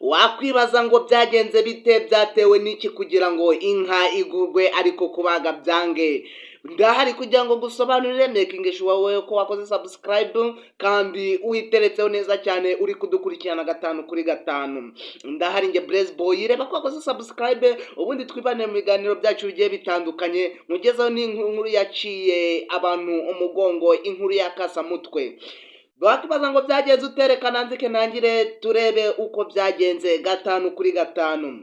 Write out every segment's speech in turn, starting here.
wakwibaza ngo byagenze bite, byatewe n'iki kugira ngo inka igurwe ariko kubaga byange? Ndahari kugira ngo gusobanurire, making sure wowe ko wakoze subscribe kandi witeretseho neza cyane uri kudukurikirana 5 kuri 5. Ndahari nge Blaze Boy, reba ko wakoze subscribe ubundi twibane mu biganiro byacu bigiye bitandukanye, mugezeho n'inkuru yaciye abantu umugongo, inkuru y'akasamutwe. Bakibaza ngo byagenze uterekana nzike nangire turebe uko byagenze 5 kuri 5.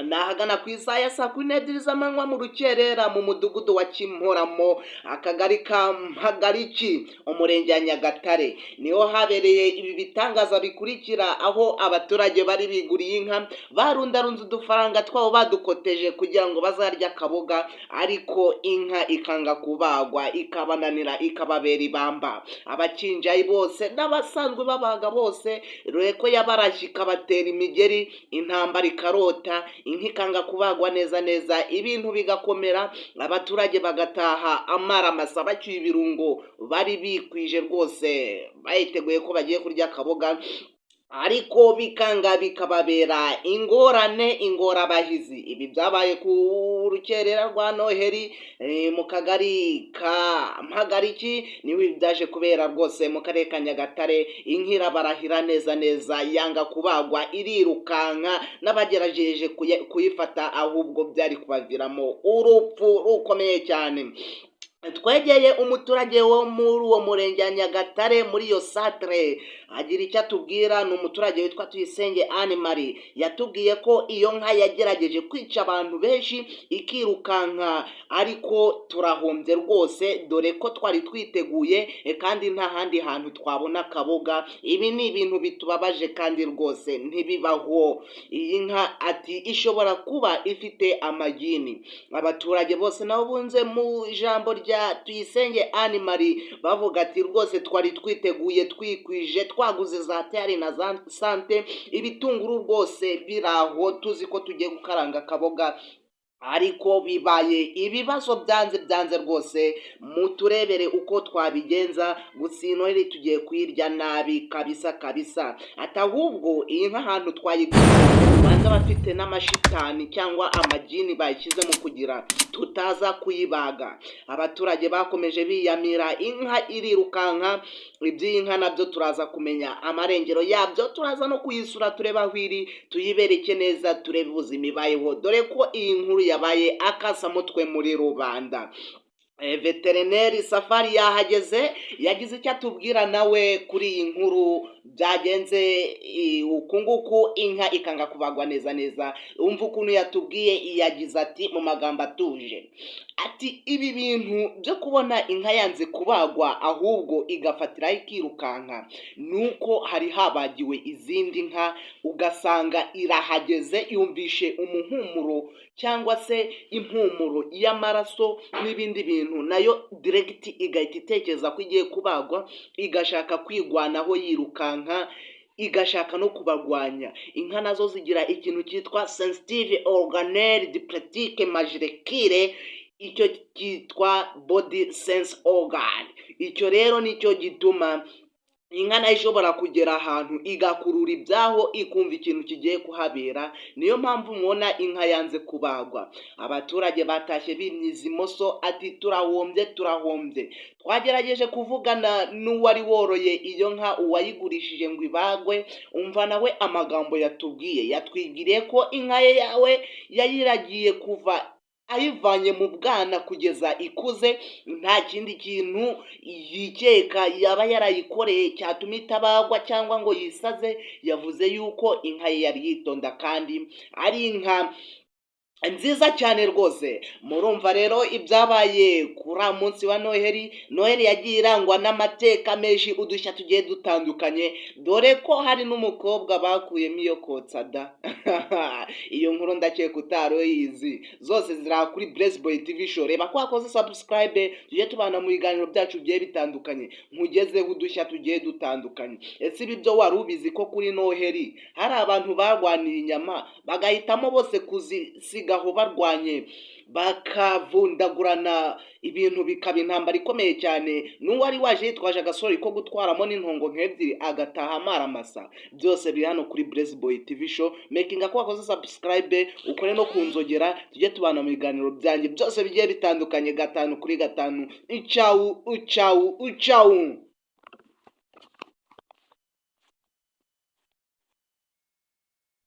Nahagana ku isaha ya saa 12 z'amanywa mu rukerera mu mudugudu wa Kimporamo, akagari ka Mpagariki, umurenge wa Nyagatare, niho habereye ibi bitangaza bikurikira, aho abaturage bari biguriye inka barundarunze udufaranga twabo badukoteje kugira ngo bazarya akaboga, ariko inka ikanga kubagwa, ikabananira, ikababera ibamba. Abakinjayi bose n'abasanzwe babaga bose reko yabarashye ikabatera imigeri, intambara ikarota, inka ikanga kubagwa neza neza, ibintu bigakomera, abaturage bagataha amara masa bacyuye ibirungo, bari bikwije rwose bayiteguye ko bagiye kurya akaboga, ariko bikanga bikababera ingorane, ingorabahizi. Ibi byabaye ku rukerera rwa Noheri mu kagari ka Mpagariki, niwe byaje kubera rwose mu karere ka Nyagatare. Inkira barahira neza neza, yanga kubagwa, irirukanka, n'abagerageje kuyifata ahubwo byari kubaviramo urupfu rukomeye cyane. Twegeye umuturage wo muri uwo murenge wa Nyagatare muri iyo satre, agira icyo atubwira. Ni umuturage witwa Tuyisenge Anne Marie, yatubwiye ko iyo nka yagerageje kwica abantu benshi ikirukanka, ariko turahombye rwose, dore ko twari twiteguye kandi nta handi hantu twabona akaboga. Ibi ni ibintu bitubabaje kandi rwose ntibibaho. Iyi nka ati ishobora kuba ifite amagini. Abaturage bose nabo bunze mu ijambo rya Tuyisenge Anne Marie bavuga ati rwose twari twiteguye, twikwije, twaguze za tayari na za sante, ibitunguru rwose biraho, tuzi ko tugiye gukaranga akaboga, ariko bibaye ibibazo byanze rwose. Muturebere uko twabigenza, gusa Noheri tugiye kuyirya nabi kabisa. Ati ahubwo iyi nka ahantu twayiguze banza bafite n'amashitani cyangwa amagini bayishyize mu kugira tutaza kuyibaga. Abaturage bakomeje biyamira, inka irirukanka. Iby'iyi nka nabyo turaza kumenya amarengero yabyo, turaza no kuyisura turebe aho iri, tuyibereke neza, turebe ubuzima ibayeho, dore ko iyi nkuru yabaye akasamutwe muri rubanda. Veterineri Safari yahageze, yagize icyo atubwira nawe kuri iyi nkuru byagenze uku nguku, inka ikanga kubagwa neza neza. Umva ukuntu yatubwiye, yagize ati mu magambo atuje, ati ibi bintu byo kubona inka yanze kubagwa ahubwo igafatiraho ikirukanka, nuko hari habagiwe izindi nka, ugasanga irahageze yumvishe umuhumuro cyangwa se impumuro y'amaraso n'ibindi bintu, nayo direct igahita itekereza ko igiye kubagwa, igashaka kwigwanaho yirukanka, igashaka no kubagwanya. Inka nazo zigira ikintu cyitwa sensitive organelle dipletique majoricule, icyo cyitwa body sense organ. Icyo rero nicyo gituma inka nayo ishobora kugera ahantu igakurura ibyaho, ikumva ikintu kigiye kuhabera. Niyo mpamvu mubona inka yanze kubagwa. Abaturage batashye bimyiza imoso, ati turahombye. Twagerageje kuvugana n'uwari woroye iyo nka, uwayigurishije ngo ibagwe, umva nawe amagambo yatubwiye. Yatwigiriye ko inka ye yawe yayiragiye kuva ayivanye mu bwana kugeza ikuze, nta kindi kintu yikeka yaba yarayikoreye cyatuma itabagwa cyangwa ngo yisaze. Yavuze yuko inka ye yari yitonda kandi ari inka nziza cyane rwose. Murumva rero ibyabaye kuri munsi wa Noheri. Noheri yagiye irangwa n'amateka menshi, udushya tugiye dutandukanye, dore ko hari n'umukobwa bakuyemo iyo kotsada. Iyo nkuru ndakeka utaro yizi, zose ziri kuri Blaze Boy TV show. Reba ko wakoze subscribe, tujye tubana mu biganiro byacu bigiye bitandukanye, nkugezeho udushya tugiye dutandukanye. Ese ibi byo wari ubizi ko kuri Noheri hari abantu barwaniye inyama bagahitamo bose kuzisiga aho barwanye bakavundagurana ibintu bikaba intambara ikomeye cyane, n'uwari waje yitwaje agasori ko gutwaramo n'intongo nk'ebyiri agataha amaramasa. Byose biri hano kuri Blaze Boy TV show. Makinga ko wakoze subscribe, ukore no kunzogera, tujye tubana mu biganiro byanjye byose bigiye bitandukanye 5 kuri 5. Icawu.